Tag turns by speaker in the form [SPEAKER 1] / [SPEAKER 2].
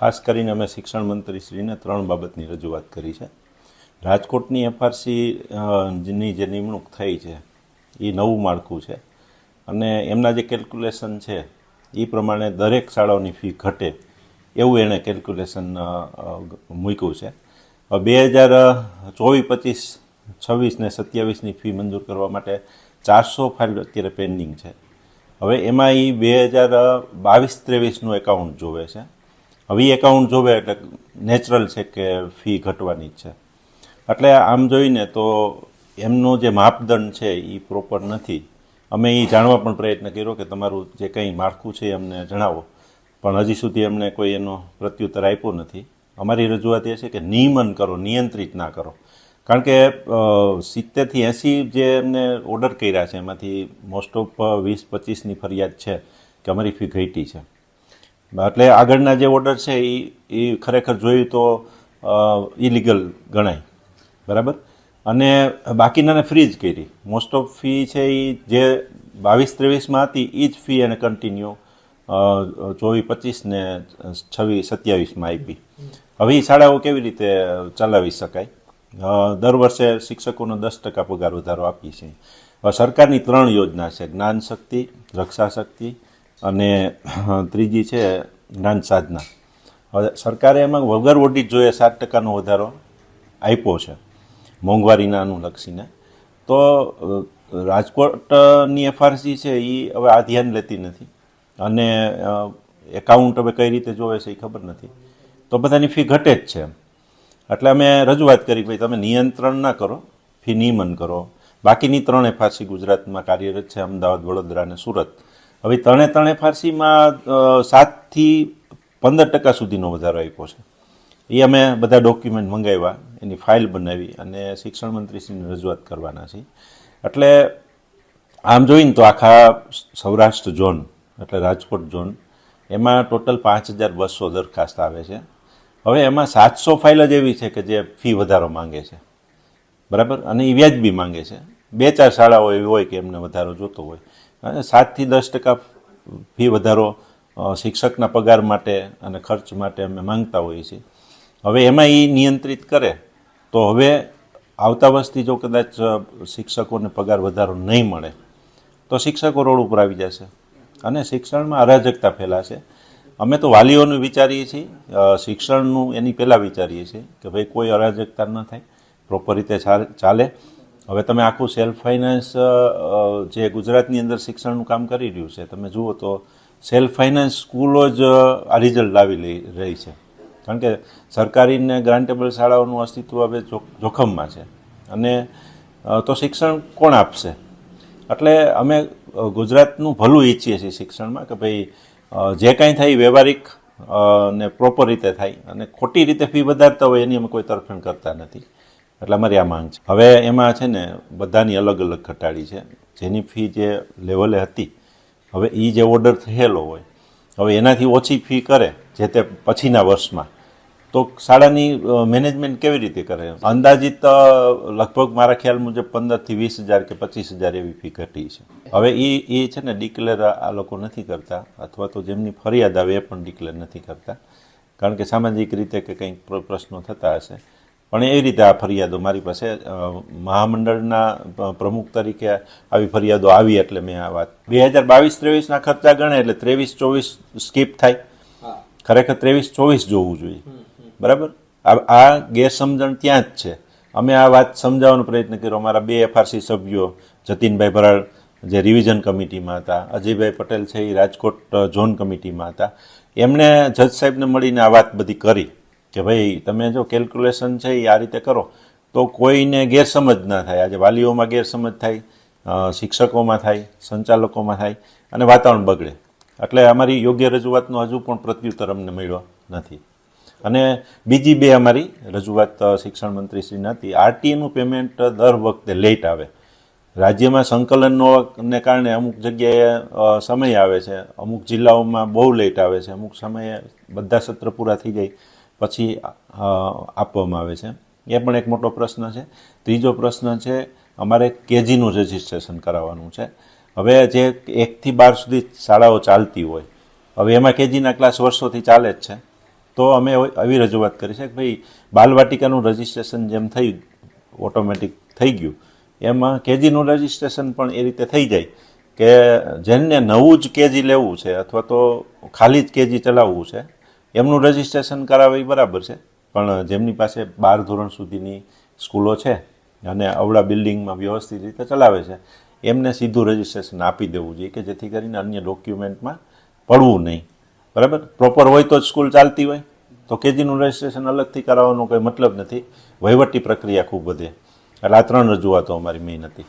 [SPEAKER 1] ખાસ કરીને અમે શિક્ષણ મંત્રીશ્રીને 3 બાબતની રજૂઆત કરી છે. રાજકોટની એફઆરસી ની જે નિમણૂક થઈ છે એ નવું માળખું છે અને એમના જે કેલ્ક્યુલેશન છે એ પ્રમાણે દરેક શાળાઓની ફી ઘટે એવું એણે કેલ્ક્યુલેશન મૂક્યું છે. 2024-25, 26 ને 27ની ફી મંજૂર કરવા માટે 400 ફાઇલ અત્યારે પેન્ડિંગ છે. હવે એમાં એ 2022-23નું એકાઉન્ટ જોવે છે. હવે એ એકાઉન્ટ જોવે એટલે નેચરલ છે કે ફી ઘટવાની જ છે. એટલે આમ જોઈને તો એમનો જે માપદંડ છે એ પ્રોપર નથી. અમે એ જાણવા પણ પ્રયત્ન કર્યો કે તમારું જે કંઈ માળખું છે એ અમને જણાવો, પણ હજી સુધી અમને કોઈ એનો પ્રત્યુત્તર આપ્યો નથી. અમારી રજૂઆત એ છે કે નિયમન કરો, નિયંત્રિત ના કરો. કારણ કે 70થી 80 જે એમને ઓર્ડર કર્યા છે એમાંથી મોસ્ટ ઓફ 20-25ની ફરિયાદ છે કે અમારી ફી ઘટી છે. એટલે આગળના જે ઓર્ડર છે એ ખરેખર જોયું તો ઇલીગલ ગણાય, બરાબર. અને બાકીનાને ફ્રી જ કરી. મોસ્ટ ઓફ ફી છે એ જે 22-23માં હતી એ જ ફી એને કન્ટિન્યુ 24-25 ને 26-27માં આપી. હવે એ શાળાઓ કેવી રીતે ચલાવી શકાય? દર વર્ષે શિક્ષકોનો 10% પગાર વધારો આપીએ છીએ. સરકારની 3 યોજના છે, જ્ઞાન શક્તિ, રક્ષા શક્તિ અને ત્રીજી છે જ્ઞાન સાધના. હવે સરકારે એમાં વગર ઓડિટ જોઈએ 7%નો વધારો આપ્યો છે મોંઘવારીના અનુલક્ષીને. તો રાજકોટની એફઆરસી છે એ હવે આ ધ્યાન લેતી નથી અને એકાઉન્ટ હવે કઈ રીતે જોવે છે એ ખબર નથી. તો બધાની ફી ઘટે જ છે. એટલે અમે રજૂઆત કરી ભાઈ તમે નિયંત્રણ ના કરો, ફી નિયમન કરો. બાકીની 3 એફઆરસી ગુજરાતમાં કાર્યરત છે, અમદાવાદ, વડોદરા અને સુરત. હવે 3 એફઆરસીમાં 7થી 15% સુધીનો વધારો આપ્યો છે. એ અમે બધા ડોક્યુમેન્ટ મંગાવ્યા, એની ફાઇલ બનાવી અને શિક્ષણ મંત્રીશ્રીને રજૂઆત કરવાના છે. એટલે આમ જોઈને તો આખા સૌરાષ્ટ્ર ઝોન એટલે રાજકોટ ઝોન એમાં ટોટલ 5200 દરખાસ્ત આવે છે. હવે એમાં 700 ફાઇલ જ એવી છે કે જે ફી વધારો માંગે છે, બરાબર, અને એ વ્યાજબી માંગે છે. 2-4 શાળાઓ એવી હોય કે એમને વધારો જોતો હોય. અને 7થી 10% ફી વધારો શિક્ષકના પગાર માટે અને ખર્ચ માટે અમે માંગતા હોઈએ છીએ. હવે એમાં એ નિયંત્રિત કરે તો હવે આવતા વર્ષથી જો કદાચ શિક્ષકોને પગાર વધારો નહીં મળે તો શિક્ષકો રોડ ઉપર આવી જશે અને શિક્ષણમાં અરાજકતા ફેલાશે. અમે તો વાલીઓનું વિચારીએ છીએ, શિક્ષણનું એની પહેલાં વિચારીએ છીએ કે ભાઈ કોઈ અરાજકતા ન થાય, પ્રોપર રીતે ચાલે. હવે તમે આખું સેલ્ફ ફાઇનાન્સ જે ગુજરાતની અંદર શિક્ષણનું કામ કરી રહ્યું છે, તમે જુઓ તો સેલ્ફ ફાઇનાન્સ સ્કૂલો જ આ રિઝલ્ટ લાવી રહી છે. કારણ કે સરકારી ને ગ્રાન્ટેબલ શાળાઓનું અસ્તિત્વ હવે જોખમમાં છે અને તો શિક્ષણ કોણ આપશે? એટલે અમે ગુજરાતનું ભલું ઈચ્છીએ છીએ શિક્ષણમાં કે ભાઈ જે કાંઈ થાય વ્યવહારિક ને પ્રોપર રીતે થાય અને ખોટી રીતે ફી વધારતા હોય એની અમે કોઈ તરફેણ કરતા નથી. એટલે અમારી આ માંગ છે. હવે એમાં છે ને બધાની અલગ અલગ ઘટાડી છે. જેની ફી જે લેવલે હતી, હવે એ જે ઓર્ડર થયેલો હોય, હવે એનાથી ઓછી ફી કરે જે તે પછીના વર્ષમાં, તો શાળાની મેનેજમેન્ટ કેવી રીતે કરે? અંદાજિત લગભગ મારા ખ્યાલ મુજબ 15,000 થી 20,000 કે 25,000 એવી ફી ઘટી છે. હવે એ છે ને ડિક્લેર આ લોકો નથી કરતા, અથવા તો જેમની ફરિયાદ આવે એ પણ ડિક્લેર નથી કરતા, કારણ કે સામાજિક રીતે કે કંઈક પ્રશ્નો થતા હશે. પણ એવી રીતે આ ફરિયાદો મારી પાસે મહામંડળના પ્રમુખ તરીકે આવી ફરિયાદો આવી એટલે મેં આ વાત 2022-23ના ખર્ચા ગણે એટલે 23-24 સ્કીપ થાય. ખરેખર 23-24 જોવું જોઈએ, બરાબર. આ ગેરસમજણ ત્યાં જ છે. અમે આ વાત સમજાવવાનો પ્રયત્ન કર્યો. અમારા 2 એફઆરસી સભ્યો, જતીનભાઈ ભરાડ જે રિવિઝન કમિટીમાં હતા, અજયભાઈ પટેલ છે એ રાજકોટ ઝોન કમિટીમાં હતા, એમણે જજ સાહેબને મળીને આ વાત બધી કરી કે ભાઈ તમે જો કેલ્ક્યુલેશન છે એ આ રીતે કરો તો કોઈને ગેરસમજ ના થાય. આજે વાલીઓમાં ગેરસમજ થાય, શિક્ષકોમાં થાય, સંચાલકોમાં થાય અને વાતાવરણ બગડે. એટલે અમારી યોગ્ય રજૂઆતનો હજુ પણ પ્રત્યુત્તર અમને મળ્યો નથી. અને બીજી 2 અમારી રજૂઆત શિક્ષણ મંત્રીશ્રીની હતી. આરટીએનું પેમેન્ટ દર વખતે લેટ આવે. રાજ્યમાં સંકલનને કારણે અમુક જગ્યાએ સમય આવે છે, અમુક જિલ્લાઓમાં બહુ લેટ આવે છે, અમુક સમયે બધા સત્ર પૂરા થઈ જાય પછી આપવામાં આવે છે. એ પણ એક મોટો પ્રશ્ન છે. ત્રીજો પ્રશ્ન છે અમારે કેજીનું રજિસ્ટ્રેશન કરાવવાનું છે. હવે જે 1 થી 12 સુધી શાળાઓ ચાલતી હોય, હવે એમાં કેજીના ક્લાસ વર્ષોથી ચાલે જ છે. તો અમે એવી રજૂઆત કરી છે કે ભાઈ બાલવાટિકાનું રજિસ્ટ્રેશન જેમ થયું ઓટોમેટિક થઈ ગયું એમાં કેજીનું રજિસ્ટ્રેશન પણ એ રીતે થઈ જાય કે જેને નવું જ કેજી લેવું છે અથવા તો ખાલી જ કેજી ચલાવવું છે એમનું રજિસ્ટ્રેશન કરાવે એ બરાબર છે, પણ જેમની પાસે 12 ધોરણ સુધીની સ્કૂલો છે અને અવળા બિલ્ડિંગમાં વ્યવસ્થિત રીતે ચલાવે છે એમને સીધું રજિસ્ટ્રેશન આપી દેવું જોઈએ કે જેથી કરીને અન્ય ડોક્યુમેન્ટમાં પડવું નહીં. બરાબર, પ્રોપર હોય તો જ સ્કૂલ ચાલતી હોય, તો કેજીનું રજિસ્ટ્રેશન અલગથી કરાવવાનો કોઈ મતલબ નથી, વહીવટી પ્રક્રિયા ખૂબ વધે. એટલે આ 3 રજૂઆતો અમારી મેઇન હતી.